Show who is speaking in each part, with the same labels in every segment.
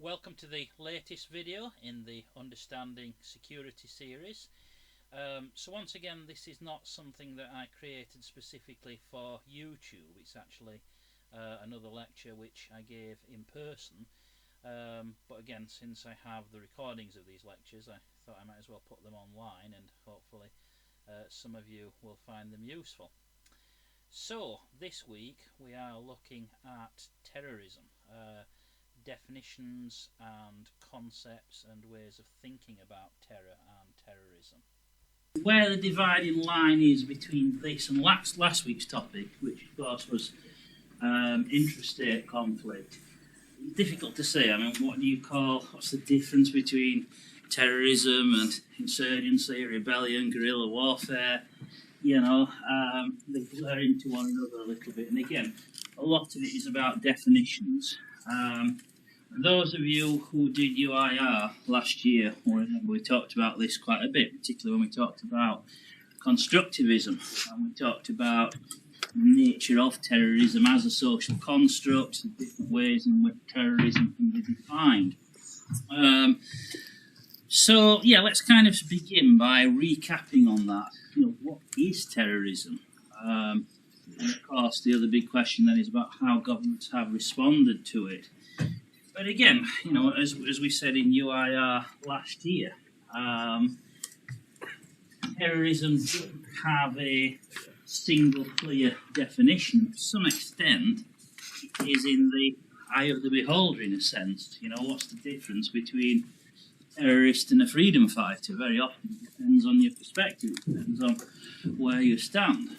Speaker 1: Welcome to the latest video in the Understanding Security series. So once again, this is not something that I created specifically for YouTube. It's actually another lecture which I gave in person. But again, since I have the recordings of these lectures, I thought I might as well put them online, and hopefully some of you will find them useful. So this week we are looking at terrorism. Definitions and concepts and ways of thinking about terror and terrorism. Where the dividing line is between this and last week's topic, which of course was intrastate conflict, it's difficult to say. I mean, what's the difference between terrorism and insurgency, rebellion, guerrilla warfare? You know, they blur into one another a little bit, and again, a lot of it is about definitions. Those of you who did UIR last year, we talked about this quite a bit, particularly when we talked about constructivism, and we talked about the nature of terrorism as a social construct, the different ways in which terrorism can be defined. So yeah, let's kind of begin by recapping on that. You know, what is terrorism? And of course, the other big question then is about how governments have responded to it. But again, you know, as we said in UIR last year, terrorism doesn't have a single clear definition. To some extent, it is in the eye of the beholder, in a sense. You know, what's the difference between a terrorist and a freedom fighter? Very often it depends on your perspective, it depends on where you stand.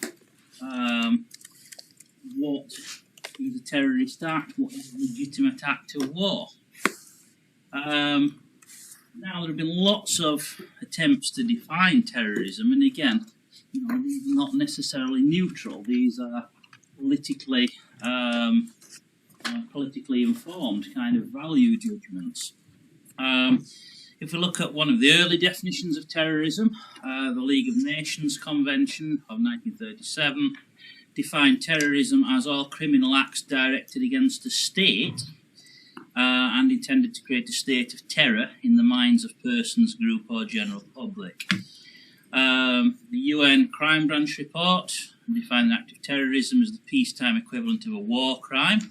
Speaker 1: What is a terrorist act? What is a legitimate act to war? Now, there have been lots of attempts to define terrorism, and again, you know, these are not necessarily neutral. These are politically informed kind of value judgments. If we look at one of the early definitions of terrorism, the League of Nations Convention of 1937 defined terrorism as all criminal acts directed against a state and intended to create a state of terror in the minds of persons, group or general public. The UN Crime Branch report defined the act of terrorism as the peacetime equivalent of a war crime.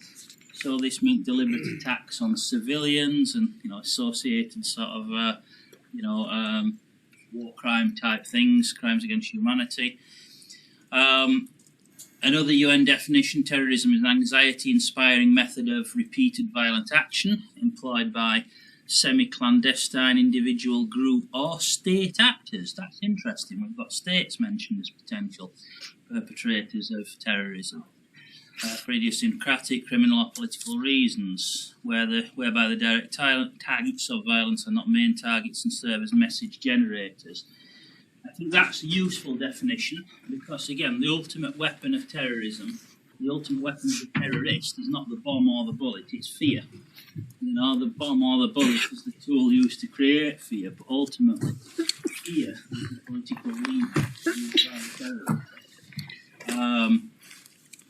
Speaker 1: So this meant deliberate attacks on civilians and, you know, associated sort of war crime type things, crimes against humanity. Another UN definition, terrorism is an anxiety-inspiring method of repeated violent action employed by semi-clandestine individual, group or state actors. That's interesting. We've got states mentioned as potential perpetrators of terrorism. For idiosyncratic, criminal or political reasons, whereby the direct targets of violence are not main targets and serve as message generators. I think that's a useful definition because, again, the ultimate weapon of terrorism, the ultimate weapon of the terrorist is not the bomb or the bullet, it's fear. You know, the bomb or the bullet is the tool used to create fear, but ultimately, fear is the political lever used by the terrorist.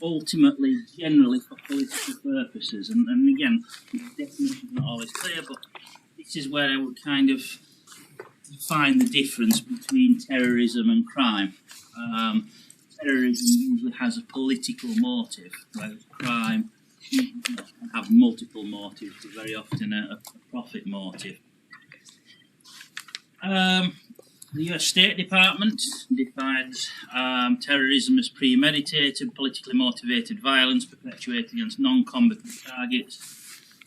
Speaker 1: Ultimately, generally for political purposes, and again, the definition is not always clear, but this is where I would kind of define the difference between terrorism and crime. Terrorism usually has a political motive, whereas crime can have multiple motives, but very often a profit motive. The US State Department defines terrorism as premeditated, politically motivated violence perpetuated against non-combatant targets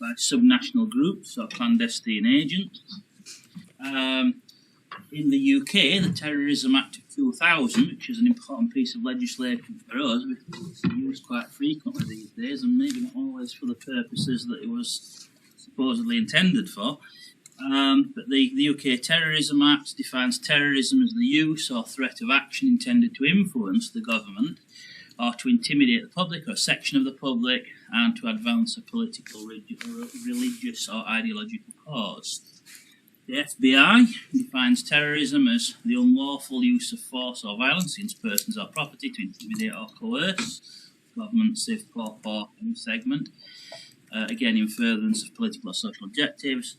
Speaker 1: by subnational groups or clandestine agents. In the UK, the Terrorism Act of 2000, which is an important piece of legislation for us, because it's used quite frequently these days, and maybe not always for the purposes that it was supposedly intended for. But the UK Terrorism Act defines terrorism as the use or threat of action intended to influence the government or to intimidate the public or a section of the public and to advance a political, religious or ideological cause. The FBI defines terrorism as the unlawful use of force or violence against persons or property to intimidate or coerce government, civ, corp or any segment. again in furtherance of political or social objectives.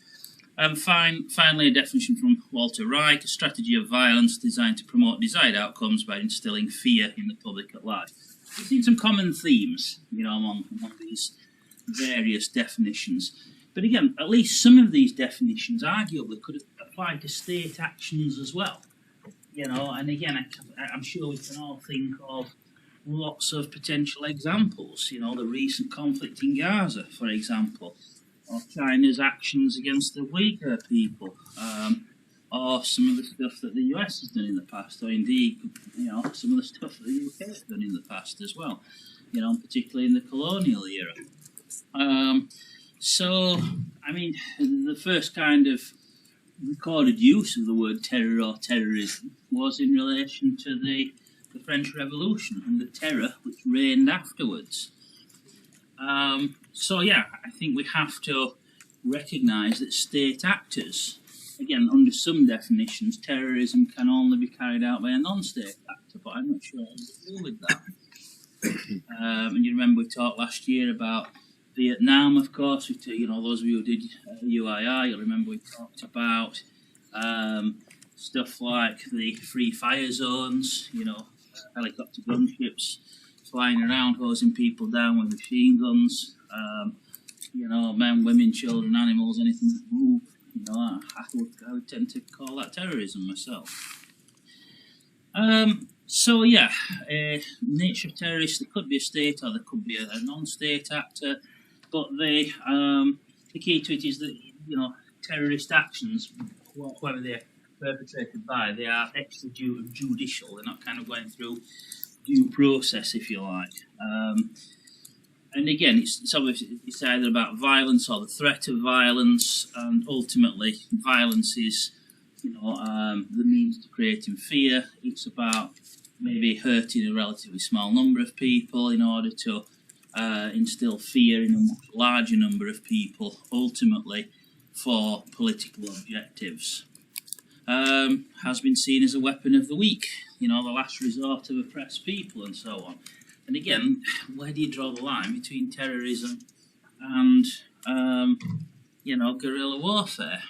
Speaker 1: And finally, a definition from Walter Reich: a strategy of violence designed to promote desired outcomes by instilling fear in the public at large. We've seen some common themes, among these various definitions. But again, at least some of these definitions arguably could apply to state actions as well. And again, I'm sure we can all think of lots of potential examples. The recent conflict in Gaza, for example, or China's actions against the Uyghur people, or some of the stuff that the US has done in the past, or indeed, some of the stuff that the UK has done in the past as well, particularly in the colonial era. So, I mean, the first kind of recorded use of the word terror or terrorism was in relation to the French Revolution and the terror which reigned afterwards. So yeah, I think we have to recognise that state actors, again, under some definitions, terrorism can only be carried out by a non-state actor, but I'm not sure I agree with that. And you remember we talked last year about Vietnam, of course. Those of you who did UII, you'll remember we talked about stuff like the free fire zones, helicopter gunships flying around, hosing people down with machine guns, men, women, children, animals, anything that move. I would tend to call that terrorism myself. So yeah, nature of terrorists, there could be a state or there could be a non-state actor, but the key to it is that terrorist actions, whether they're perpetrated by, they are extrajudicial. They're not kind of going through due process, if you like. And again, it's obviously it's either about violence or the threat of violence, and ultimately, violence is the means to creating fear. It's about maybe hurting a relatively small number of people in order to instill fear in a much larger number of people, ultimately for political objectives. Has been seen as a weapon of the weak, the last resort of oppressed people and so on. And again, where do you draw the line between terrorism and, guerrilla warfare?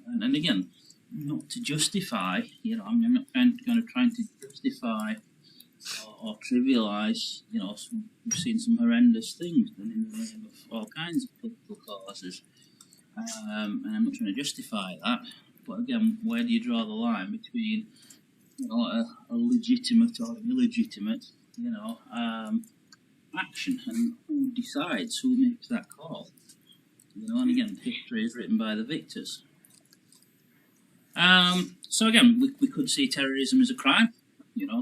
Speaker 1: And again, not to justify, I'm not going to try to justify or trivialise, we've seen some horrendous things done in the name of all kinds of political causes. And I'm not trying to justify that. But again, where do you draw the line between, a legitimate or illegitimate, action, and who decides, who makes that call? And again, history is written by the victors. So again, we could see terrorism as a crime.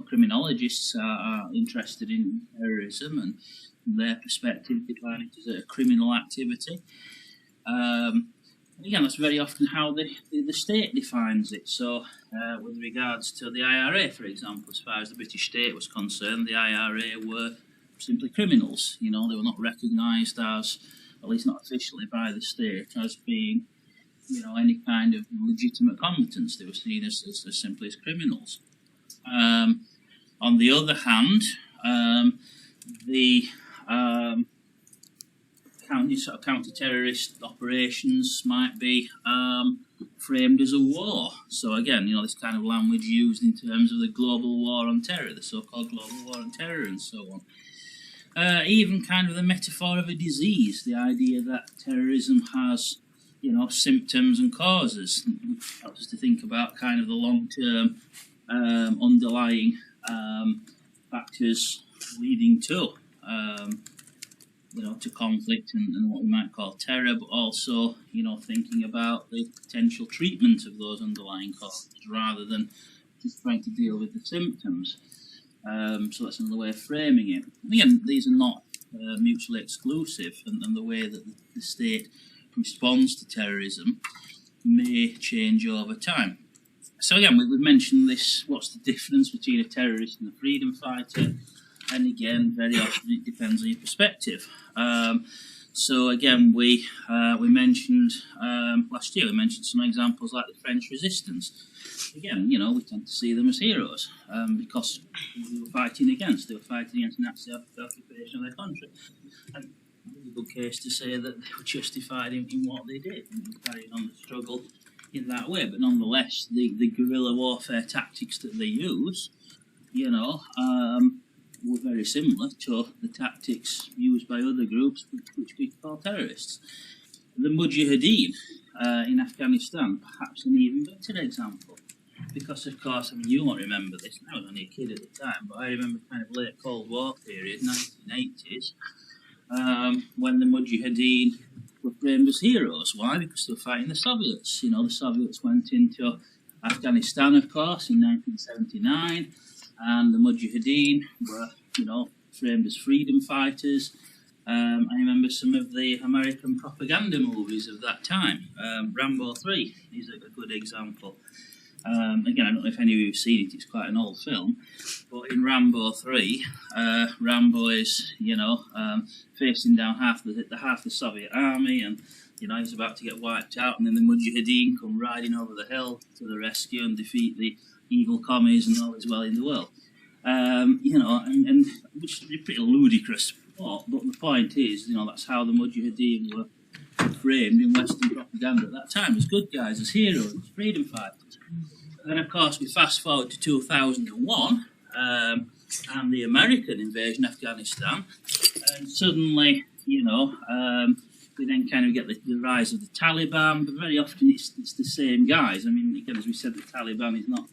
Speaker 1: Criminologists are interested in terrorism and from their perspective define it as a criminal activity. Again, that's very often how the state defines it. So, with regards to the IRA, for example, as far as the British state was concerned, the IRA were simply criminals. They were not recognised as, at least not officially by the state, as being, any kind of legitimate competence. They were seen as simply as criminals. On the other hand, the counter-terrorist operations might be framed as a war. So again, this kind of language used in terms of the global war on terror, the so-called global war on terror and so on. Even kind of the metaphor of a disease, the idea that terrorism has, symptoms and causes. It helps us to think about kind of the long-term underlying factors leading to to conflict and what we might call terror, but also, thinking about the potential treatment of those underlying causes rather than just trying to deal with the symptoms. So that's another way of framing it. And again, these are not mutually exclusive, and the way that the state responds to terrorism may change over time. So again, we've mentioned this, what's the difference between a terrorist and a freedom fighter? And again, very often it depends on your perspective. So again, we mentioned last year, we mentioned some examples like the French resistance. Again, we tend to see them as heroes because they were fighting against Nazi occupation of their country. And a good case to say that they were justified in what they did and carrying on the struggle in that way. But nonetheless, the guerrilla warfare tactics that they use, were very similar to the tactics used by other groups which we call terrorists. The Mujahideen in Afghanistan, perhaps an even better example. Because, of course, I mean, you won't remember this. I was only a kid at the time, but I remember kind of late Cold War period, 1980s, when the Mujahideen were framed as heroes. Why? Because they were fighting the Soviets. The Soviets went into Afghanistan, of course, in 1979, and the Mujahideen were, framed as freedom fighters. I remember some of the American propaganda movies of that time. Rambo 3 is a good example. Again, I don't know if any of you have seen it, it's quite an old film, but in Rambo 3, Rambo is, facing down half the Soviet army, and, he's about to get wiped out, and then the Mujahideen come riding over the hill to the rescue and defeat the evil commies, and all is well in the world. And which is a pretty ludicrous plot, but the point is, that's how the Mujahideen were framed in Western propaganda at that time, as good guys, as heroes, as freedom fighters. Then, of course, we fast forward to 2001 and the American invasion of Afghanistan, and suddenly, we then kind of get the rise of the Taliban, but very often it's the same guys. I mean, again, as we said, the Taliban is not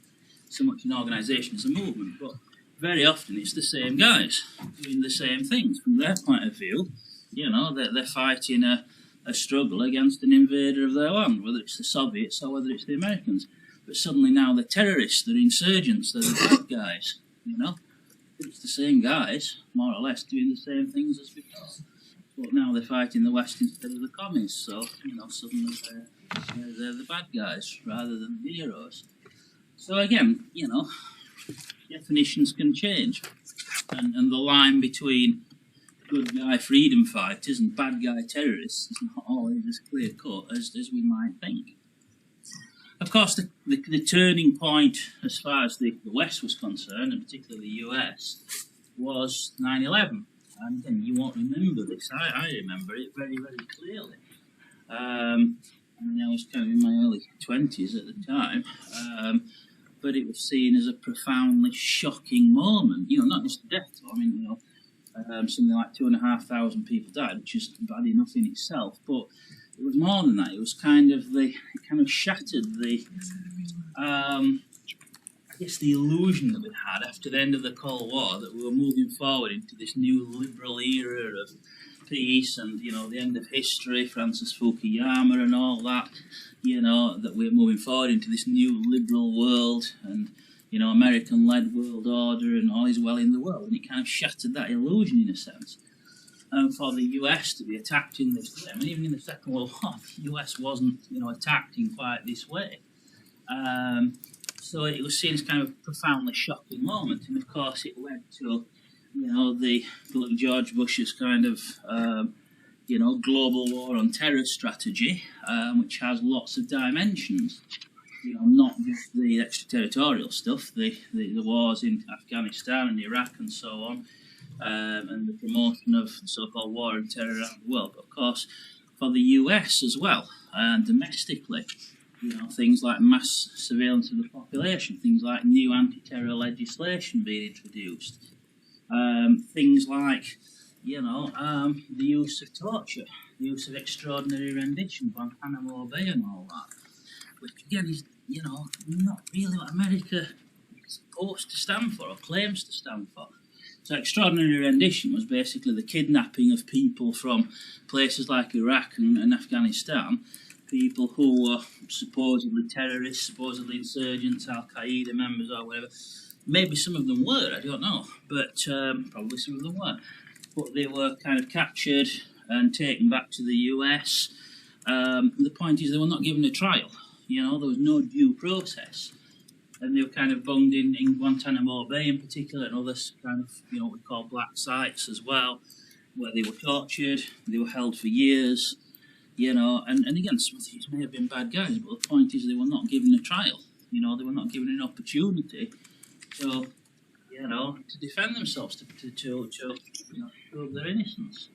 Speaker 1: so much an organisation as a movement, but very often it's the same guys doing the same things. From their point of view, they're fighting a struggle against an invader of their land, whether it's the Soviets or whether it's the Americans. But suddenly now they're terrorists, they're insurgents, they're the bad guys, It's the same guys, more or less, doing the same things as before. But now they're fighting the West instead of the commies, so, suddenly they're the bad guys rather than the heroes. So again, definitions can change. And the line between good guy freedom fighters and bad guy terrorists is not always as clear cut as we might think. Of course, the turning point as far as the West was concerned, and particularly the US, was 9/11. And again, you won't remember this. I remember it very, very clearly. I was kind of in my early 20s at the time. But it was seen as a profoundly shocking moment. Not just the death toll. I mean, something like 2,500 people died, which is bad enough in itself. But it was more than that. It was it kind of shattered the illusion that we had after the end of the Cold War, that we were moving forward into this new liberal era of peace and, the end of history, Francis Fukuyama and all that, that we're moving forward into this new liberal world and, American-led world order and all is well in the world. And it kind of shattered that illusion in a sense. And for the US to be attacked in this way, I mean, even in the Second World War, the US wasn't, attacked in quite this way. So it was seen as kind of a profoundly shocking moment. And of course it led to, the George Bush's kind of, global war on terror strategy, which has lots of dimensions. Not just the extraterritorial stuff, the wars in Afghanistan and Iraq and so on, and the promotion of the so-called war on terror around the world. But of course, for the US as well, and domestically, things like mass surveillance of the population, things like new anti-terror legislation being introduced, things like, the use of torture, the use of extraordinary rendition, Guantanamo Bay and all that, which again is, not really what America is supposed to stand for or claims to stand for. So extraordinary rendition was basically the kidnapping of people from places like Iraq and Afghanistan, people who were supposedly terrorists, supposedly insurgents, Al-Qaeda members or whatever. Maybe some of them were, I don't know, but probably some of them were. But they were kind of captured and taken back to the US. The point is they were not given a trial. There was no due process. And they were kind of bunged in Guantanamo Bay in particular, and other kind of, what we call black sites as well, where they were tortured, they were held for years, and again, some of these may have been bad guys, but the point is they were not given a trial, they were not given an opportunity to, to defend themselves, to prove their innocence.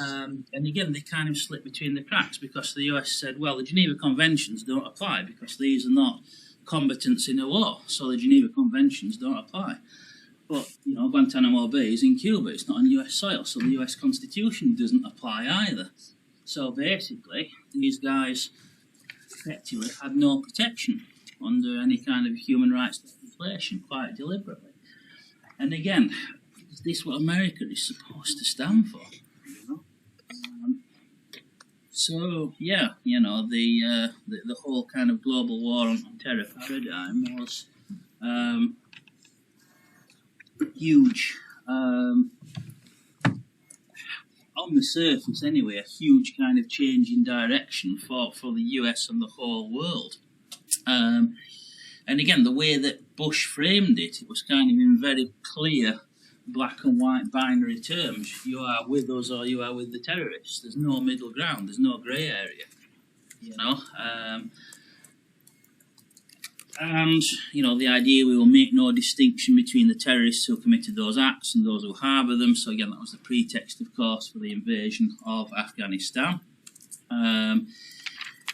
Speaker 1: And again, they kind of slipped between the cracks because the US said, well, the Geneva Conventions don't apply because these are not combatants in a war, so the Geneva Conventions don't apply. But, you know, Guantanamo Bay is in Cuba, it's not on US soil, so the US Constitution doesn't apply either. So basically, these guys effectively had no protection under any kind of human rights legislation, quite deliberately. And again, is this what America is supposed to stand for? You know? So yeah, you know, the whole kind of global war on terror paradigm was huge. On the surface, anyway, a huge kind of change in direction for the US and the whole world. And again, the way that Bush framed it, it was kind of in very clear black and white binary terms. You are with us or you are with the terrorists. There's no middle ground. There's no grey area, you know. And, you know, the idea we will make no distinction between the terrorists who committed those acts and those who harbour them. So again, that was the pretext, of course, for the invasion of Afghanistan.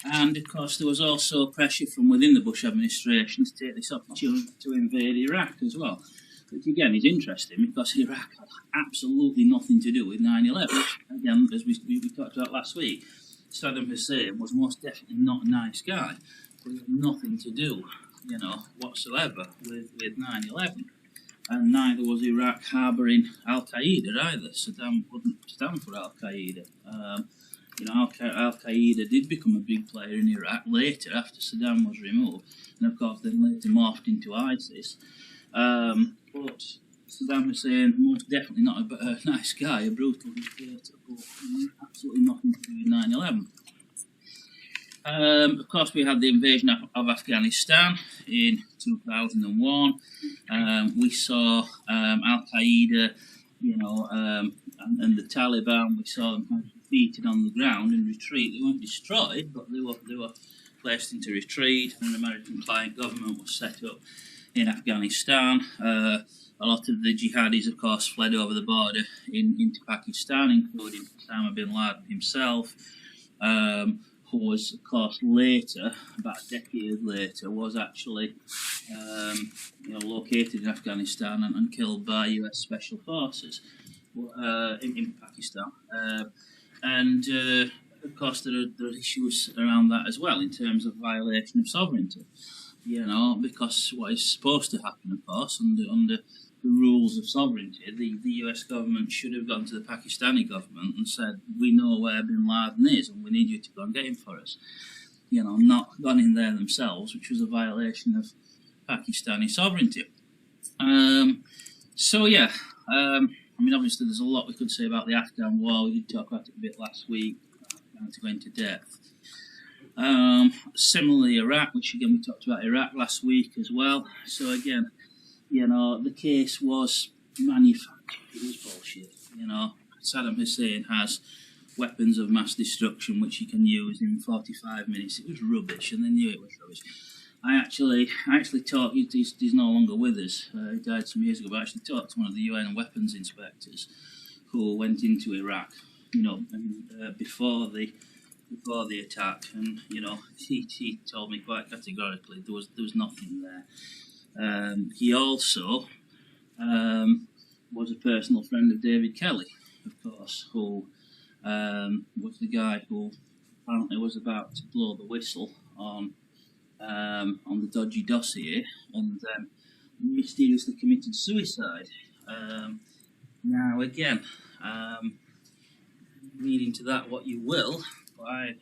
Speaker 1: And, of course, there was also pressure from within the Bush administration to take this opportunity to invade Iraq as well. Which, again, is interesting because Iraq had absolutely nothing to do with 9/11. Again, as we talked about last week, Saddam Hussein was most definitely not a nice guy. But he had nothing to do, you know, whatsoever with 9/11. And neither was Iraq harbouring Al-Qaeda either. Saddam wouldn't stand for Al-Qaeda. You know, Al-Qaeda did become a big player in Iraq later after Saddam was removed, and of course then later morphed into ISIS. But Saddam Hussein, most definitely not a nice guy, a brutal dictator, but absolutely nothing to do with 9/11. Of course, we had the invasion of Afghanistan in 2001. We saw Al-Qaeda, you know, and the Taliban. We saw them kind of defeated on the ground and retreat. They weren't destroyed, but they were placed into retreat. And an American client government was set up in Afghanistan. A lot of the jihadis, of course, fled over the border into Pakistan, including Osama bin Laden himself. Who was, of course, later, about a decade later, was actually you know, located in Afghanistan and killed by US Special Forces in Pakistan. And, of course, there are issues around that as well in terms of violation of sovereignty. You know, because what is supposed to happen, of course, under the rules of sovereignty, the US government should have gone to the Pakistani government and said, we know where bin Laden is and we need you to go and get him for us. You know, not gone in there themselves, which was a violation of Pakistani sovereignty. So, yeah, I mean, obviously there's a lot we could say about the Afghan war. We did talk about it a bit last week, not to go into depth. Similarly, Iraq, which again we talked about Iraq last week as well. So again, you know, the case was manufactured. It was bullshit. You know, Saddam Hussein has weapons of mass destruction which he can use in 45 minutes. It was rubbish, and they knew it was rubbish. I actually talked. He's no longer with us. He died some years ago. But I actually talked to one of the UN weapons inspectors who went into Iraq. You know, and, before the attack, and you know, he told me quite categorically there was nothing there. He also was a personal friend of David Kelly, of course, who was the guy who apparently was about to blow the whistle on the dodgy dossier, and then mysteriously committed suicide. Now again, read into that what you will. I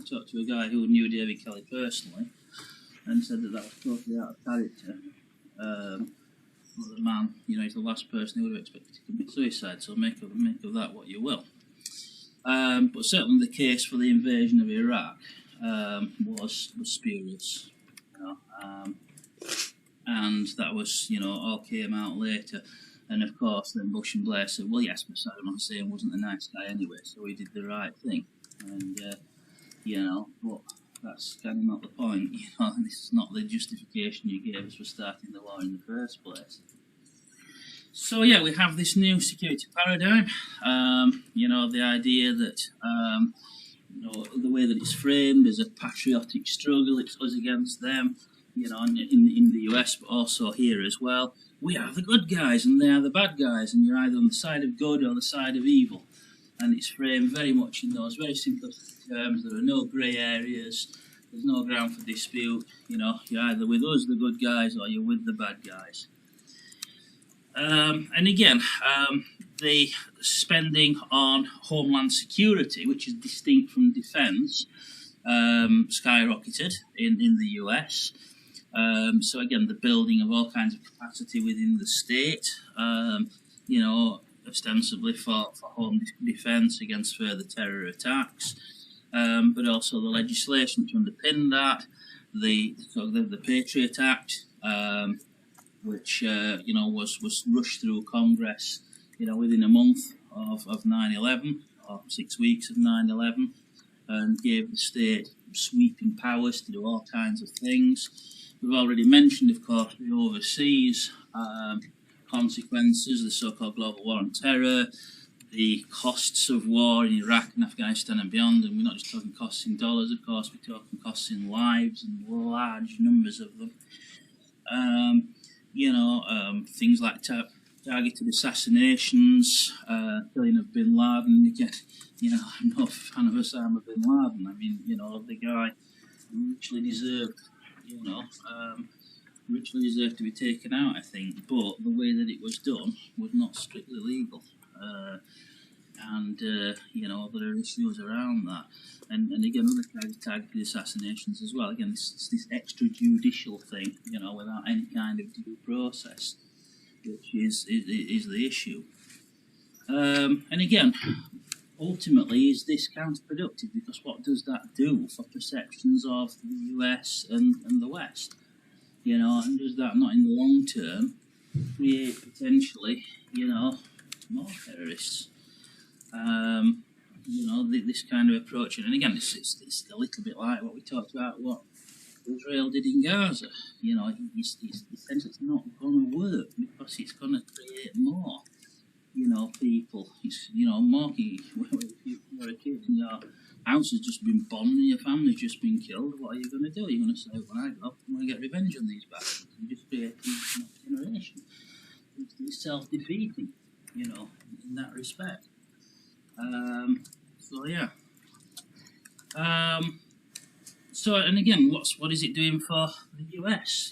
Speaker 1: talked to a guy who knew David Kelly personally and said that was totally out of character. The man, you know, he's the last person who would have expected to commit suicide, so make of that what you will. But certainly the case for the invasion of Iraq was spurious. You know, and that was, you know, all came out later. And of course, then Bush and Blair said, well, yes, but Saddam Hussein wasn't a nice guy anyway, so he did the right thing. And, you know, but that's kind of not the point. You know, this is not the justification you gave us for starting the war in the first place. So yeah, we have this new security paradigm. The idea that the way that it's framed is a patriotic struggle. It's us against them. In the US, but also here as well. We are the good guys and they are the bad guys, and you're either on the side of good or the side of evil. And it's framed very much in those very simplistic terms. There are no grey areas. There's no ground for dispute. You're either with us, the good guys, or you're with the bad guys. And again, the spending on homeland security, which is distinct from defence, skyrocketed in the US. So again, the building of all kinds of capacity within the state, ostensibly for home defence against further terror attacks, but also the legislation to underpin that, the Patriot Act, which was rushed through Congress, within a month of 9/11, or 6 weeks of 9/11, and gave the state sweeping powers to do all kinds of things. We've already mentioned, of course, the overseas consequences, the so-called global war on terror, the costs of war in Iraq and Afghanistan and beyond. And we're not just talking costs in dollars, of course, we're talking costs in lives and large numbers of them. Things like targeted assassinations, killing of bin Laden. Again, I'm not a fan of Osama bin Laden. I mean, the guy richly deserved to be taken out, I think, but the way that it was done was not strictly legal, and there are issues around that, and again other kinds of targeted assassinations as well. Again, this extrajudicial thing, without any kind of due process, which is the issue, and again. Ultimately, is this counterproductive? Because what does that do for perceptions of the US and the West? And does that not, in the long term, create potentially, more terrorists? This kind of approach, and again, it's a little bit like what we talked about, what Israel did in Gaza. Essentially, it's not going to work because it's going to create more. People, more. If you're a kid and your house has just been bombed and your family's just been killed, what are you going to do? You're going to say, when I go up, I'm going to get revenge on these bastards and just create a next generation. It's self-defeating, in that respect. And again, what is it doing for the US,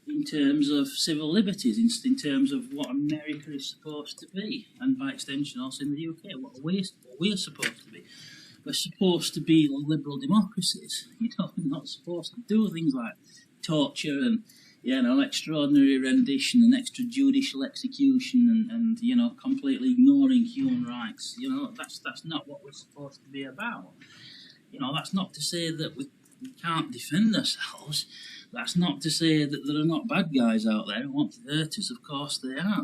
Speaker 1: in terms of civil liberties, in terms of what America is supposed to be, and by extension also in the UK, what we're supposed to be. We're supposed to be liberal democracies. We're not supposed to do things like torture and extraordinary rendition and extrajudicial execution and completely ignoring human rights. That's not what we're supposed to be about. That's not to say that we can't defend ourselves. That's not to say that there are not bad guys out there who want to hurt us. Of course there are.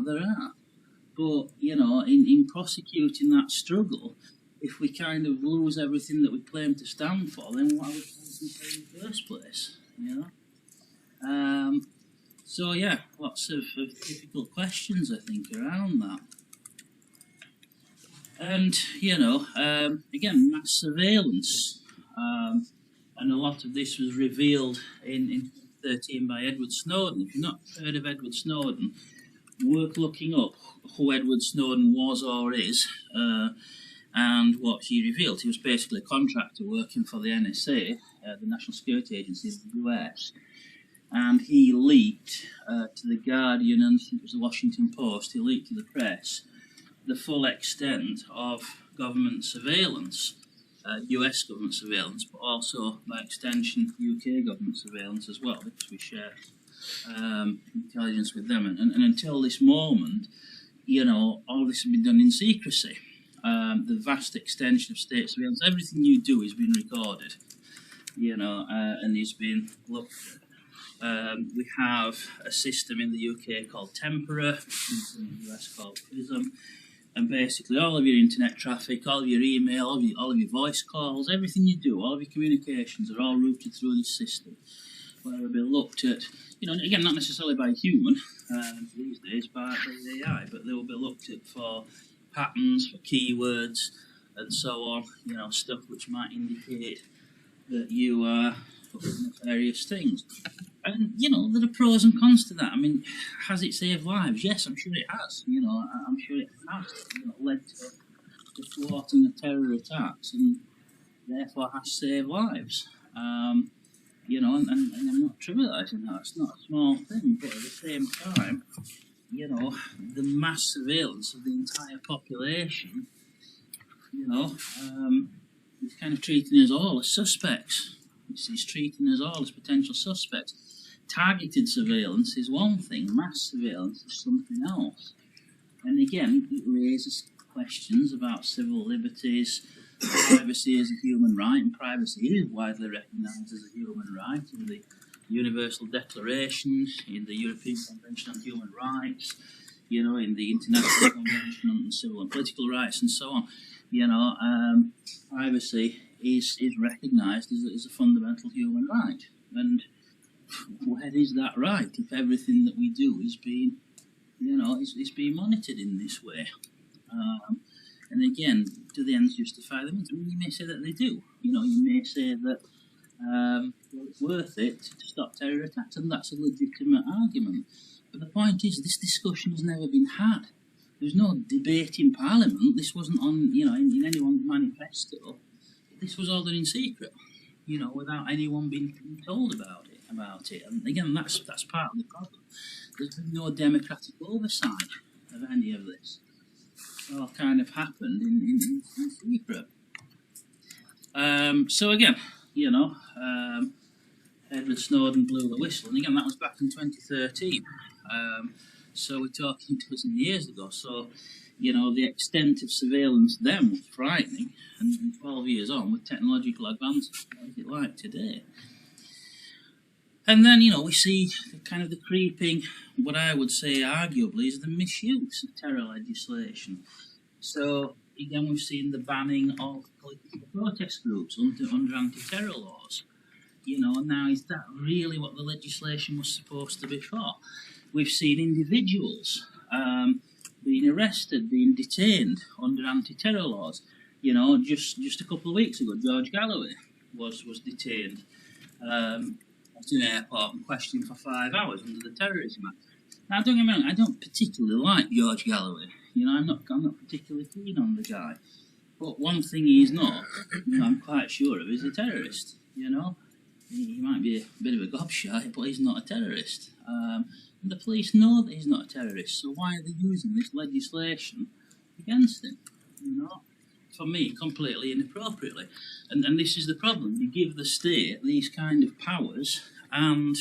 Speaker 1: But, in prosecuting that struggle, if we kind of lose everything that we claim to stand for, then what are we fighting for in the first place? Lots of difficult questions, I think, around that. And, again, mass surveillance. And a lot of this was revealed in 2013 by Edward Snowden. If you've not heard of Edward Snowden, worth looking up who Edward Snowden was or is, and what he revealed. He was basically a contractor working for the NSA, the National Security Agency of the US, and he leaked to The Guardian and I think it was the Washington Post, he leaked to the press the full extent of government surveillance, US government surveillance, but also, by extension, UK government surveillance as well, because we share intelligence with them. And until this moment, all this has been done in secrecy. The vast extension of state surveillance, everything you do is being recorded, and is being looked at. We have a system in the UK called Tempora, which is in the US called Prism. And basically all of your internet traffic, all of your email, all of your voice calls, everything you do, all of your communications are all routed through this system. where they'll be looked at, again, not necessarily by a human these days, by AI, but they will be looked at for patterns, for keywords, and so on, stuff which might indicate that you are looking at various things. And, there are pros and cons to that. I mean, has it saved lives? Yes, I'm sure it has. I'm sure it has led to the thwarting of terror attacks and therefore has saved lives. And I'm not trivialising that. It's not a small thing, but at the same time, the mass surveillance of the entire population, is kind of treating us all as suspects. It's treating us all as potential suspects. Targeted surveillance is one thing, mass surveillance is something else. And again, it raises questions about civil liberties. Privacy is a human right, and privacy is widely recognised as a human right in the Universal Declarations, in the European Convention on Human Rights, in the International Convention on Civil and Political Rights, and so on. Privacy is recognised as a fundamental human right. And where is that right if everything that we do is being, is being monitored in this way? And again, do the ends justify the means? I mean, you may say that they do. You may say that it's worth it to stop terror attacks, and that's a legitimate argument. But the point is, this discussion has never been had. There's no debate in Parliament. This wasn't on, in anyone's manifesto. This was all done in secret, without anyone being told about it. And again, that's part of the problem. There's been no democratic oversight of any of this. It all kind of happened in secret. So again, Edward Snowden blew the whistle, and again, that was back in 2013. So we're talking 2 years ago. So, the extent of surveillance then was frightening, and 12 years on, with technological advances, what is it like today? And then, we see the creeping, what I would say arguably is the misuse of terror legislation. So, again, we've seen the banning of political protest groups under anti-terror laws. Now is that really what the legislation was supposed to be for? We've seen individuals being arrested, being detained under anti-terror laws. Just a couple of weeks ago, George Galloway was detained at an airport and questioned for 5 hours under the Terrorism Act. Now, don't get me wrong, I don't particularly like George Galloway. I'm not particularly keen on the guy. But one thing he's not, I'm quite sure of, is a terrorist. He might be a bit of a gobshite, but he's not a terrorist. And the police know that he's not a terrorist, so why are they using this legislation against him? For me, completely inappropriately. And this is the problem. You give the state these kind of powers, and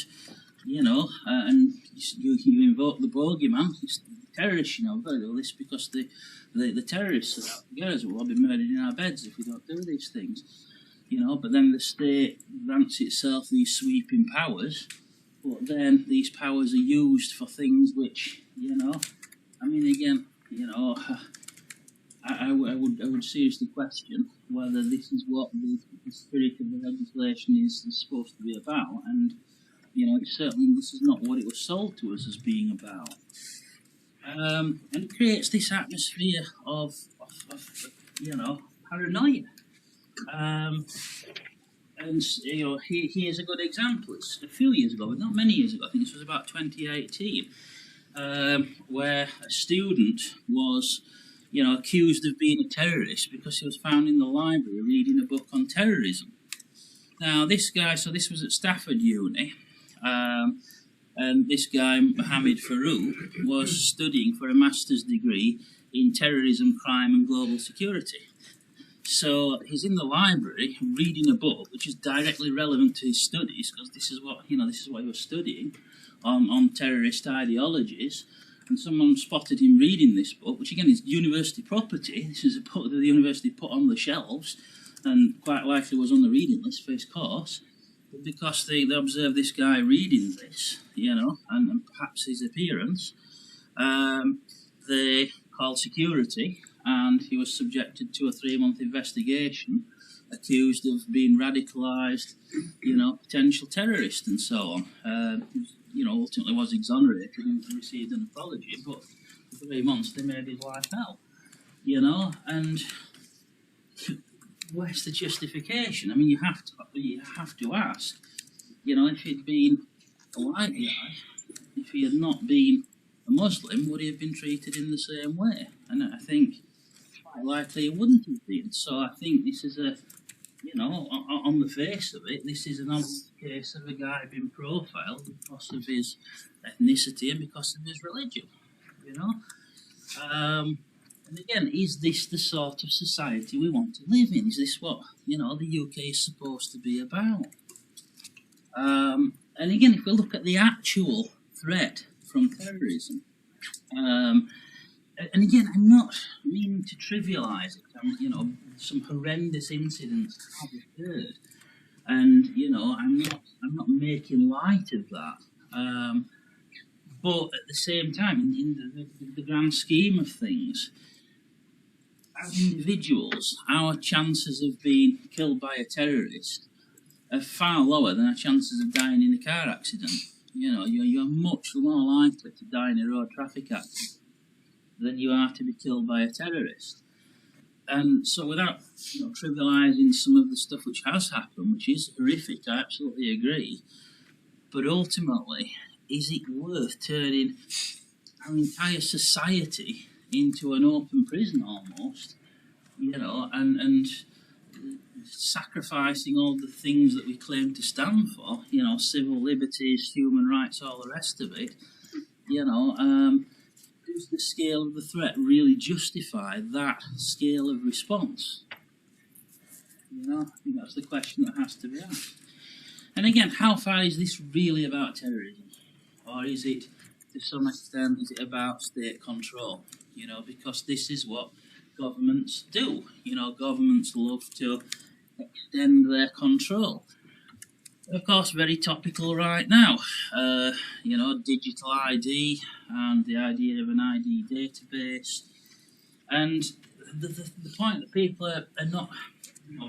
Speaker 1: and you invoke the bogeyman. It's the terrorists, this because the terrorists are out to get us. We'll all be murdered in our beds if we don't do these things. But then the state grants itself these sweeping powers, but then these powers are used for things which, again, I would seriously question whether this is what the spirit of the legislation is supposed to be about, and certainly this is not what it was sold to us as being about. And it creates this atmosphere of paranoia. And here's a good example. It's a few years ago, but not many years ago. I think this was about 2018, where a student was, accused of being a terrorist because he was found in the library reading a book on terrorism. Now, this guy, so this was at Stafford Uni, and this guy, Mohammed Farouk, was studying for a master's degree in terrorism, crime and global security. So he's in the library reading a book which is directly relevant to his studies, because this is what he was studying on terrorist ideologies. And someone spotted him reading this book, which again is university property. This is a book that the university put on the shelves, and quite likely was on the reading list for his course. But because they observed this guy reading this, and perhaps his appearance, they called security, and he was subjected to a 3-month investigation accused of being radicalised, potential terrorist and so on. Ultimately was exonerated and received an apology, but for 3 months they made his life hell, and where's the justification? I mean, you have to ask, if he'd been a white guy, if he had not been a Muslim, would he have been treated in the same way? And I think quite likely he wouldn't have been. So I think this is on the face of it, this is an obvious case of a guy being profiled because of his ethnicity and because of his religion, And again, is this the sort of society we want to live in? Is this what, the UK is supposed to be about? And again, if we look at the actual threat from terrorism, and again, I'm not meaning to trivialise it. Some horrendous incidents have occurred, and I'm not making light of that. But at the same time, in the grand scheme of things, as individuals, our chances of being killed by a terrorist are far lower than our chances of dying in a car accident. You're much more likely to die in a road traffic accident than you are to be killed by a terrorist. And so without trivialising some of the stuff which has happened, which is horrific, I absolutely agree, but ultimately, is it worth turning our entire society into an open prison almost, and sacrificing all the things that we claim to stand for, civil liberties, human rights, all the rest of it, does the scale of the threat really justify that scale of response? I think that's the question that has to be asked. And again, how far is this really about terrorism? Or is it, to some extent, is it about state control? Because this is what governments do. Governments love to extend their control. Of course, very topical right now. Digital ID and the idea of an ID database. And the point that people are not,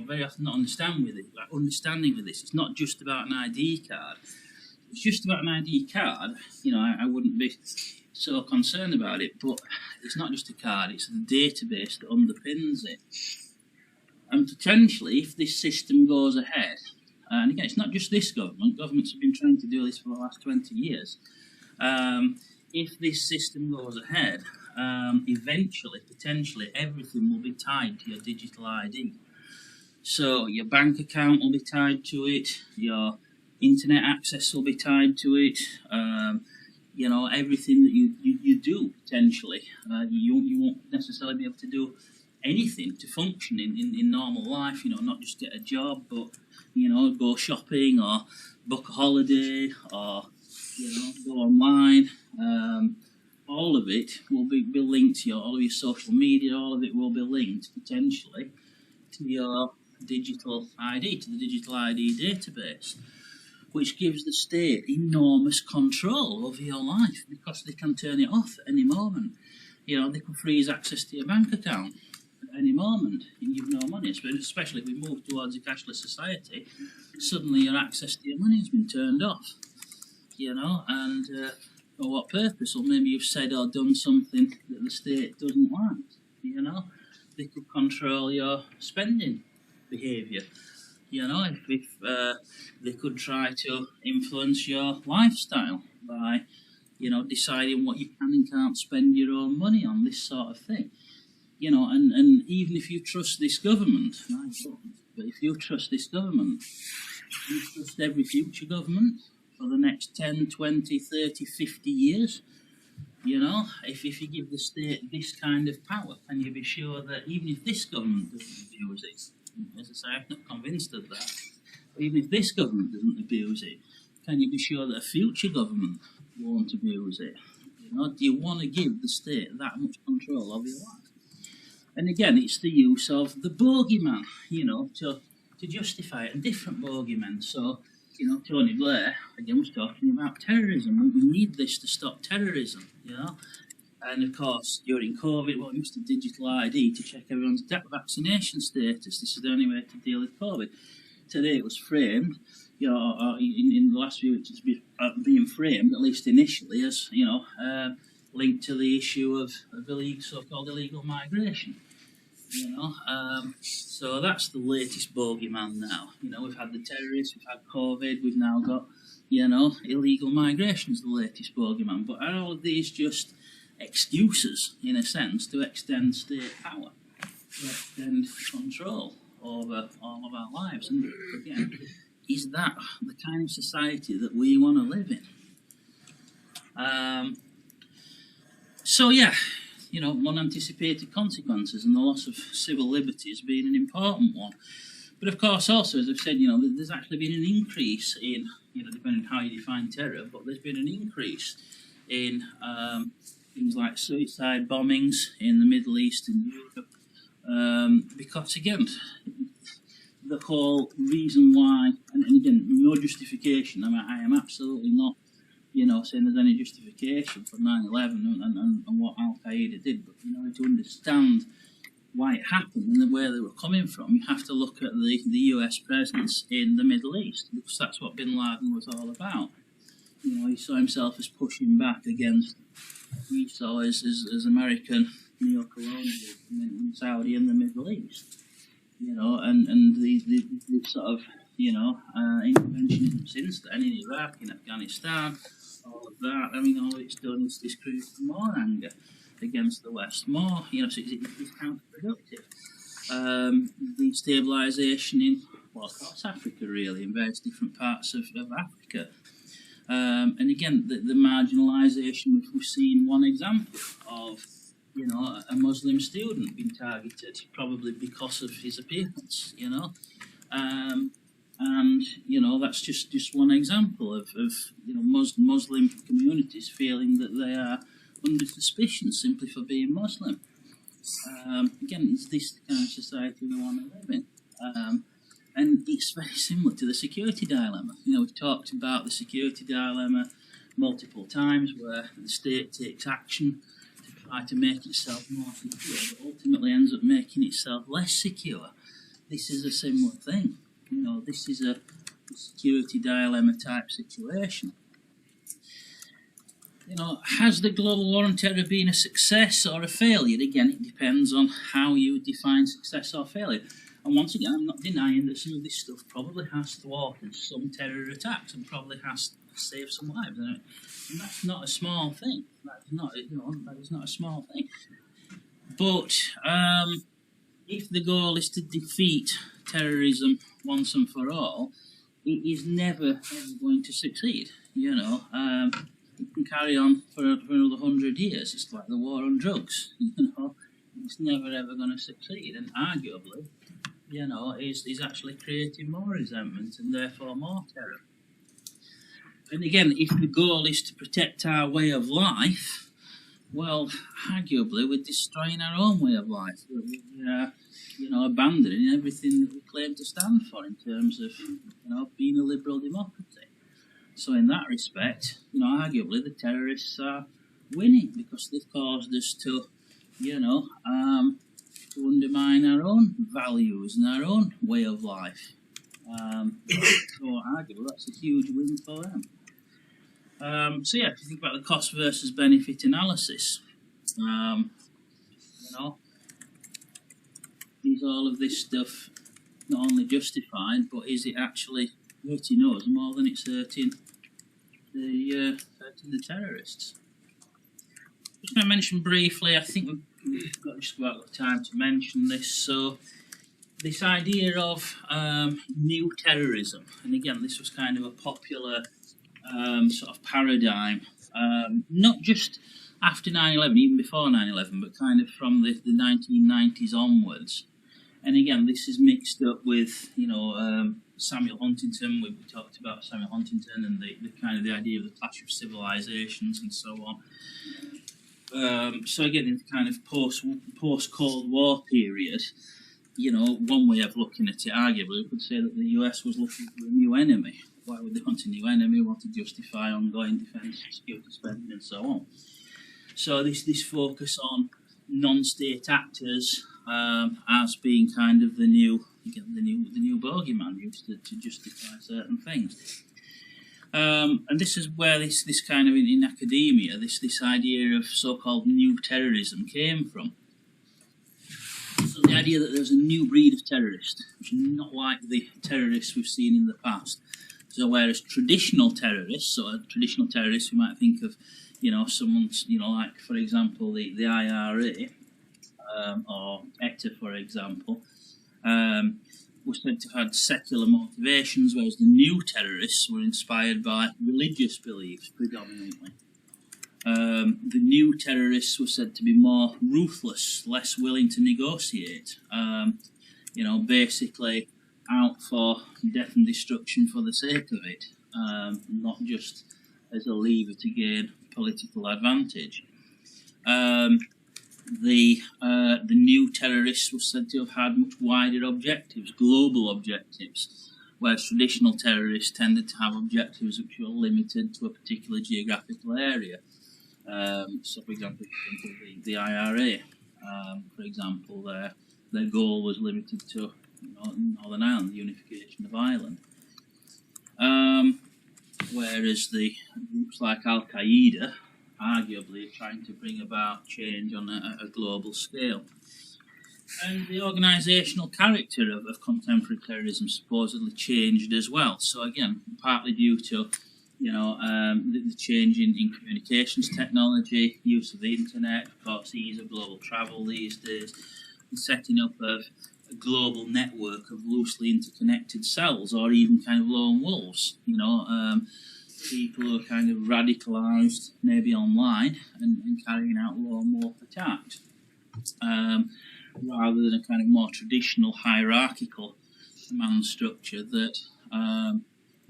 Speaker 1: very often not understanding with this, it's not just about an ID card. If it's just about an ID card, I wouldn't be so concerned about it, but it's not just a card, it's the database that underpins it. And potentially, if this system goes ahead, and again, it's not just this government, governments have been trying to do this for the last 20 years, if this system goes ahead, eventually, potentially, everything will be tied to your digital ID. So your bank account will be tied to it, your internet access will be tied to it, everything that you do, potentially. You won't necessarily be able to do anything to function in normal life, not just get a job, but, go shopping or book a holiday or, go online. All of it will be linked to all of your social media, all of it will be linked, potentially, to your digital ID, to the digital ID database, which gives the state enormous control over your life because they can turn it off at any moment. They can freeze access to your bank account at any moment and you've no money, especially if we move towards a cashless society. Suddenly your access to your money has been turned off, and for what purpose? Or maybe you've said or done something that the state doesn't want, They could control your spending behaviour. If they could try to influence your lifestyle by, deciding what you can and can't spend your own money on, this sort of thing. And even if you trust this government, but if you trust this government, you trust every future government for the next 10, 20, 30, 50 years. If you give the state this kind of power, can you be sure that even if this government doesn't abuse it, as I say, I'm not convinced of that, but even if this government doesn't abuse it, can you be sure that a future government won't abuse it? Do you want to give the state that much control over your life? And again, it's the use of the bogeyman, to justify it, and different bogeymen. So, Tony Blair, again, was talking about terrorism. We need this to stop terrorism, And of course, during COVID, well, we must have digital ID to check everyone's vaccination status. This is the only way to deal with COVID. Today it was framed, you know, in the last few weeks it's being framed, at least initially, as, you know, linked to the issue of so-called illegal migration. You know, so that's the latest bogeyman now. You know, we've had the terrorists, we've had COVID, we've now got, you know, illegal migration is the latest bogeyman. But are all of these just excuses, in a sense, to extend state power, to extend control over all of our lives? And again, is that the kind of society that we want to live in? So yeah, you know, unanticipated consequences, and the loss of civil liberties being an important one. But of course, also, as I've said, you know, there's actually been an increase in, you know, depending on how you define terror, but there's been an increase in things like suicide bombings in the Middle East and Europe, because again, the whole reason why, and again, no justification. I mean, I am absolutely not, you know, saying there's any justification for 9/11 and what Al Qaeda did, but you know, to understand why it happened and where they were coming from, you have to look at the US presence in the Middle East, because that's what Bin Laden was all about. You know, he saw himself as pushing back against we saw as American neo-colonialism in Saudi and the Middle East. You know, and the sort of, you know, interventionism since then in Iraq, in Afghanistan, all of that. I mean, all it's done is create more anger against the West, more, you know, so it's counterproductive. Destabilisation in, well, across Africa, really, in various different parts of Africa. And again, the marginalisation, we've seen one example of, you know, a Muslim student being targeted, probably because of his appearance, you know. And, you know, that's just one example of you know, Muslim communities feeling that they are under suspicion simply for being Muslim. Again, is this the kind of society we want to live in? And it's very similar to the security dilemma. You know, we've talked about the security dilemma multiple times, where the state takes action to try to make itself more secure, but ultimately ends up making itself less secure. This is a similar thing. You know, this is a security dilemma type situation. You know, has the global war on terror been a success or a failure? Again, it depends on how you define success or failure. And once again, I'm not denying that some of this stuff probably has thwarted some terror attacks and probably has saved some lives. And that's not a small thing. That's not, you know, that is not a small thing. But if the goal is to defeat terrorism once and for all, it is never ever going to succeed. You know, it can carry on for another 100 years. It's like the war on drugs. You know, it's never ever going to succeed, and arguably, you know, is actually creating more resentment and therefore more terror. And again, if the goal is to protect our way of life, well, arguably we're destroying our own way of life. We are, you know, abandoning everything that we claim to stand for in terms of, you know, being a liberal democracy. So in that respect, you know, arguably the terrorists are winning because they've caused us to, you know, to undermine our own values and our own way of life. So arguably that's a huge win for them. So yeah, if you think about the cost versus benefit analysis, you know, is all of this stuff not only justified, but is it actually hurting us more than it's hurting the terrorists? Just going to mention briefly, I think we've got just about time to mention this. So this idea of new terrorism, and again, this was kind of a popular sort of paradigm, not just after 9/11, even before 9/11, but kind of from the 1990s onwards. And again, this is mixed up with, you know, Samuel Huntington. We talked about Samuel Huntington and the kind of the idea of the clash of civilizations and so on. So again, in the kind of post-Cold War period, you know, one way of looking at it, arguably, we could say that the US was looking for a new enemy. Why would they want a new enemy? Want to justify ongoing defence, security spending, and so on. So this focus on non-state actors as being kind of the new bogeyman used to justify certain things. And this is where this kind of in academia, this idea of so-called new terrorism came from. So the idea that there's a new breed of terrorist, which is not like the terrorists we've seen in the past. So whereas traditional terrorists, we might think of, someone's, like for example the IRA or ETA, for example, were said to have had secular motivations, whereas the new terrorists were inspired by religious beliefs predominantly. The new terrorists were said to be more ruthless, less willing to negotiate, basically out for death and destruction for the sake of it, not just as a lever to gain political advantage. The new terrorists were said to have had much wider objectives, global objectives, whereas traditional terrorists tended to have objectives which were limited to a particular geographical area. So, for example, if you think of the IRA, for example, their goal was limited to Northern Ireland, the unification of Ireland. Whereas the groups like Al-Qaeda, arguably, are trying to bring about change on a global scale. And the organisational character of contemporary terrorism supposedly changed as well. So again, partly due to the change in communications technology, use of the internet, of course, ease of global travel these days, the setting up of a global network of loosely interconnected cells, or even kind of lone wolves, people who are kind of radicalised, maybe online, and carrying out lone wolf attacks, rather than a kind of more traditional hierarchical command structure that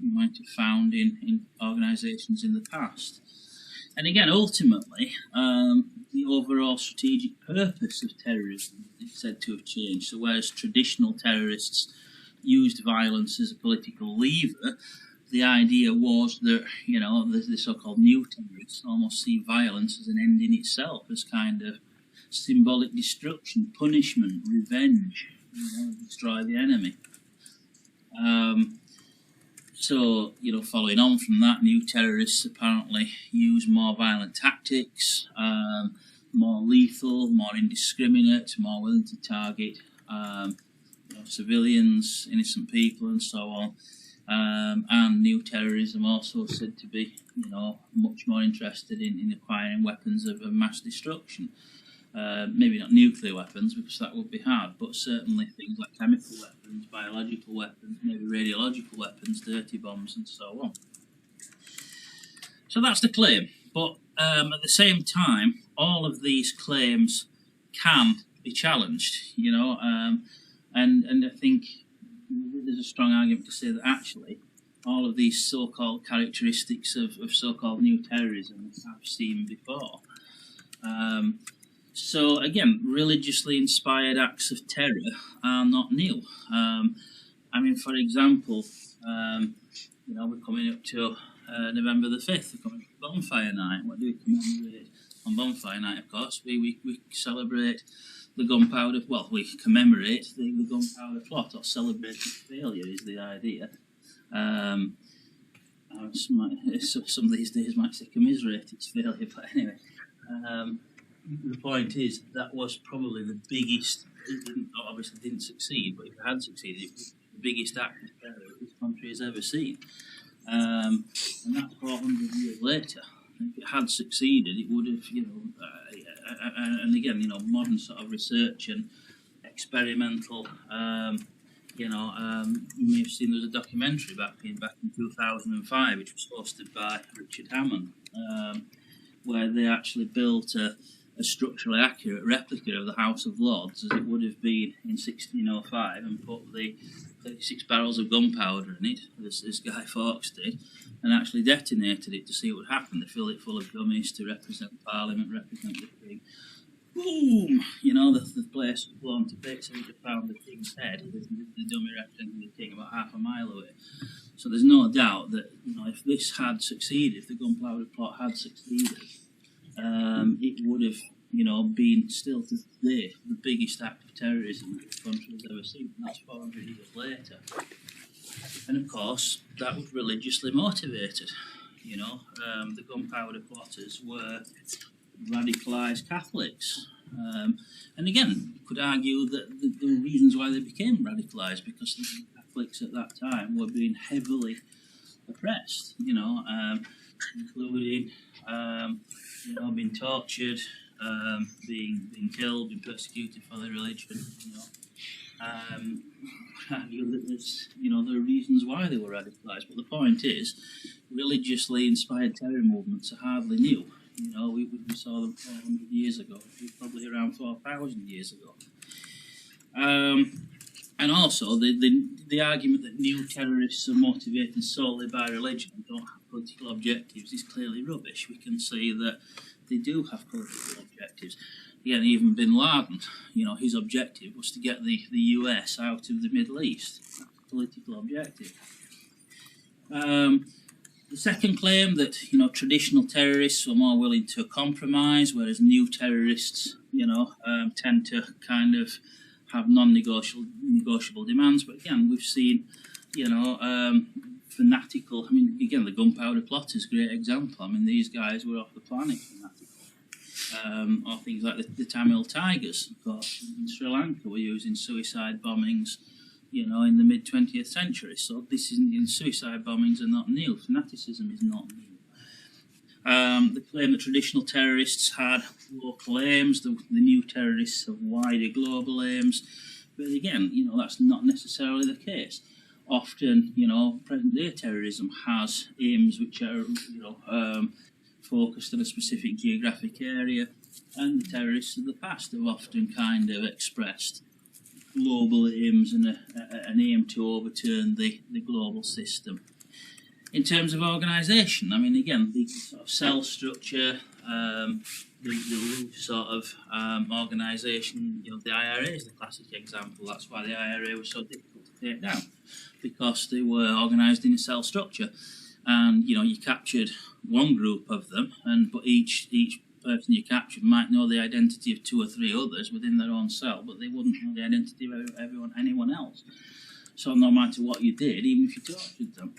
Speaker 1: you might have found in organisations in the past. And again, ultimately, the overall strategic purpose of terrorism is said to have changed. So whereas traditional terrorists used violence as a political lever, the idea was that, the so-called new terrorists almost see violence as an end in itself, as kind of symbolic destruction, punishment, revenge, destroy the enemy. So, following on from that, new terrorists apparently use more violent tactics, more lethal, more indiscriminate, more willing to target civilians, innocent people, and so on. And new terrorism also said to be, much more interested in acquiring weapons of mass destruction. Maybe not nuclear weapons, because that would be hard, but certainly things like chemical weapons, biological weapons, maybe radiological weapons, dirty bombs, and so on. So that's the claim. But at the same time, all of these claims can be challenged, and I think there's a strong argument to say that actually all of these so-called characteristics of so-called new terrorism have seen before. So again, religiously inspired acts of terror are not new. For example, we're coming up to November the 5th, we're coming up to Bonfire Night. What do we commemorate on Bonfire Night? Of course, we celebrate the gunpowder, we commemorate the gunpowder plot, or celebrate its failure is the idea. Some these days might say commiserate its failure, but anyway. The point is that was probably the biggest. It obviously didn't succeed, but if it had succeeded, it was the biggest act of terror this country has ever seen. And that's 400 years later. If it had succeeded, it would have, and again, modern sort of research and experimental. You may have seen there was a documentary back in 2005, which was hosted by Richard Hammond, where they actually built a structurally accurate replica of the House of Lords as it would have been in 1605, and put the 36 barrels of gunpowder in it, as Guy Fawkes did, and actually detonated it to see what would happen. They filled it full of dummies to represent Parliament, represent the King. Boom! The place was blown to bits, and we just found the King's head, the dummy representing the King, about half a mile away. So there's no doubt that, if this had succeeded, if the gunpowder plot had succeeded, it would have, you know, been still to today the biggest act of terrorism that the country has ever seen. And that's 400 years later. And of course, that was religiously motivated. You know, the gunpowder plotters were radicalised Catholics. And again, you could argue that the reasons why they became radicalised, because the Catholics at that time were being heavily oppressed, you know, including, you know, being tortured, being killed, being persecuted for their religion, you know. Argue that there's, you know, there are reasons why they were radicalised, but the point is, religiously inspired terror movements are hardly new. You know, we saw them 400 years ago, probably around 4,000 years ago. And also, the argument that new terrorists are motivated solely by religion and don't have political objectives is clearly rubbish. We can see that they do have political objectives. Again, even bin Laden, you know, his objective was to get the US out of the Middle East. That's a political objective. The second claim that, you know, traditional terrorists were more willing to compromise, whereas new terrorists, you know, tend to kind of have non-negotiable demands. But again, we've seen, you know, fanatical. I mean, again, the gunpowder plotters, great example. I mean, these guys were off the planet fanatical. Or things like the Tamil Tigers, of course, in Sri Lanka were using suicide bombings, you know, in the mid-20th century. So this isn't, suicide bombings are not new. Fanaticism is not new. The claim that traditional terrorists had local aims, the new terrorists have wider global aims. But again, you know, that's not necessarily the case. Often, you know, present-day terrorism has aims which are, you know, focused on a specific geographic area, and the terrorists of the past have often kind of expressed global aims and an aim to overturn the global system. In terms of organisation, I mean, again, the sort of cell structure, the loose sort of organisation, you know, the IRA is the classic example. That's why the IRA was so difficult to take down, because they were organised in a cell structure. And, you know, you captured one group of them, but each person you captured might know the identity of 2 or 3 others within their own cell, but they wouldn't know the identity of anyone else. So no matter what you did, even if you tortured them,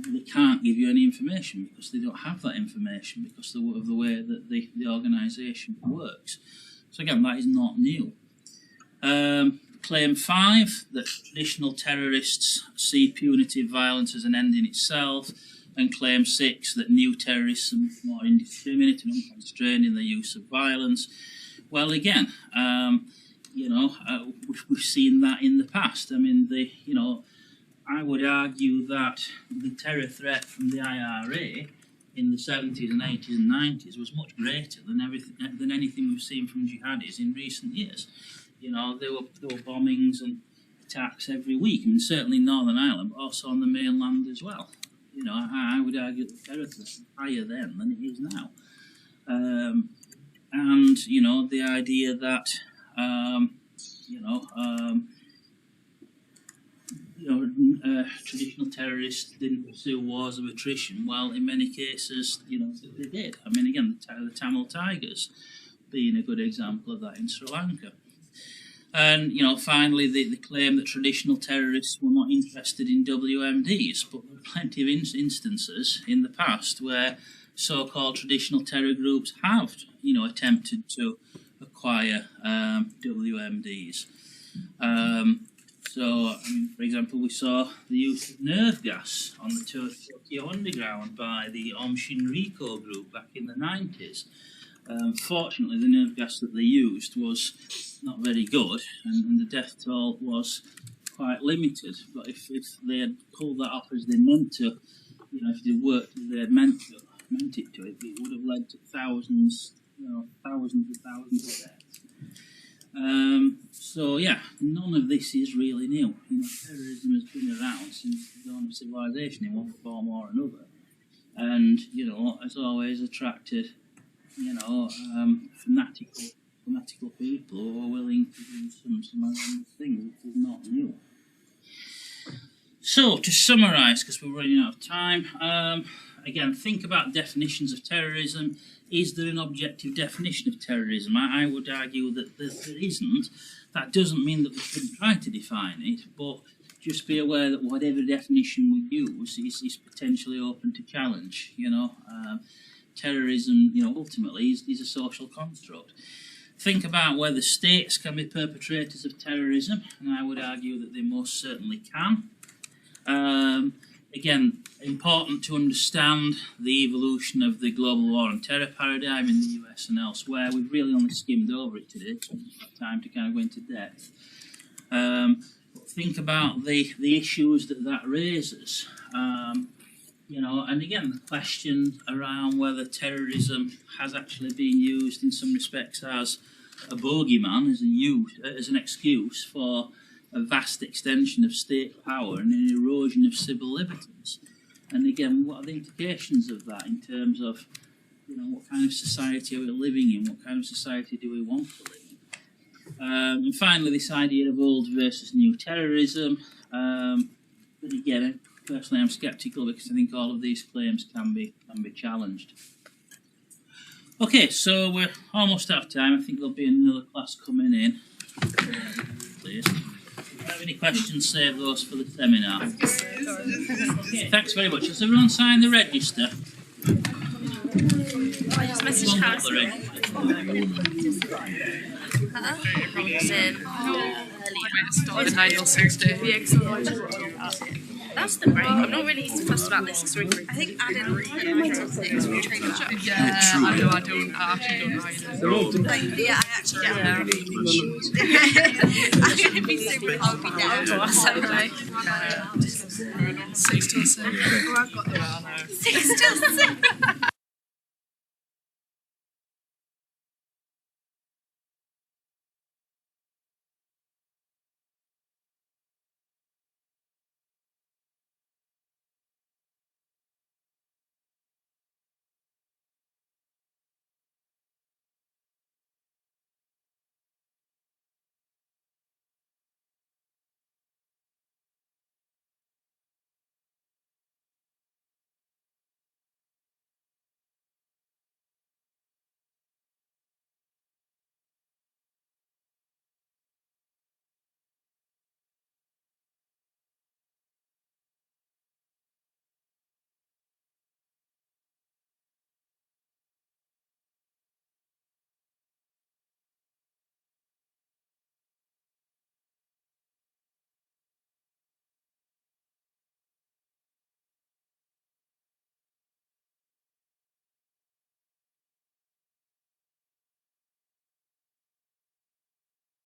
Speaker 1: they can't give you any information because they don't have that information because of the way that the organisation works. So again, that is not new. Claim 5, that traditional terrorists see punitive violence as an end in itself. And claim 6, that new terrorists are more indiscriminate and unconstrained in the use of violence. Well, again, you know, we've seen that in the past. I mean, you know, I would argue that the terror threat from the IRA in the 70s and 80s and 90s was much greater than anything we've seen from jihadis in recent years. You know, there were bombings and attacks every week. I mean, certainly in Northern Ireland, but also on the mainland as well. You know, I would argue that the terror threat is higher then than it is now. And, you know, the idea that, traditional terrorists didn't pursue wars of attrition. Well, in many cases, you know, they did. I mean, again, the Tamil Tigers being a good example of that in Sri Lanka. And, you know, finally, the claim that traditional terrorists were not interested in WMDs, but there are plenty of instances in the past where so-called traditional terror groups have, you know, attempted to acquire WMDs. So, I mean, for example, we saw the use of nerve gas on the Tokyo Underground by the Om Shinriko group back in the 90s. Fortunately, the nerve gas that they used was not very good, and the death toll was quite limited. But if they had pulled that off as they meant to, you know, if they worked as they had meant it to, it would have led to thousands, you know, thousands and thousands of deaths. So yeah, none of this is really new. You know, terrorism has been around since the dawn of civilization in one form or another, and you know, has always attracted, you know, fanatical people who are willing to do some horrendous things. It is not new. So, to summarise, because we're running out of time, again, think about definitions of terrorism. Is there an objective definition of terrorism? I would argue that there isn't. That doesn't mean that we shouldn't try to define it, but just be aware that whatever definition we use is potentially open to challenge. Terrorism, ultimately is a social construct. Think about whether states can be perpetrators of terrorism, and I would argue that they most certainly can. Again, important to understand the evolution of the global war on terror paradigm in the US and elsewhere. We've really only skimmed over it today, so we've got time to kind of go into depth. But think about the issues that raises. And again, the question around whether terrorism has actually been used in some respects as a bogeyman, as an excuse for a vast extension of state power and an erosion of civil liberties. And again, what are the implications of that in terms of, what kind of society are we living in? What kind of society do we want to live in? And finally, this idea of old versus new terrorism. But again, personally, I'm sceptical because I think all of these claims can be challenged. Okay, so we're almost out of time. I think there'll be another class coming in. Please. If you have any questions, save those for the seminar. Okay, thanks very much. Has everyone signed the register?
Speaker 2: I just messaged Harris.
Speaker 3: Started 9 or 60.
Speaker 2: That's the break. I'm not really fussed about this because I think adding 9 till 6 we train that.
Speaker 3: Yeah, I actually don't either.
Speaker 2: Yeah, I actually don't. I'm going to be super happy now on Saturday.
Speaker 3: 6 till 6.
Speaker 2: 6 till 6.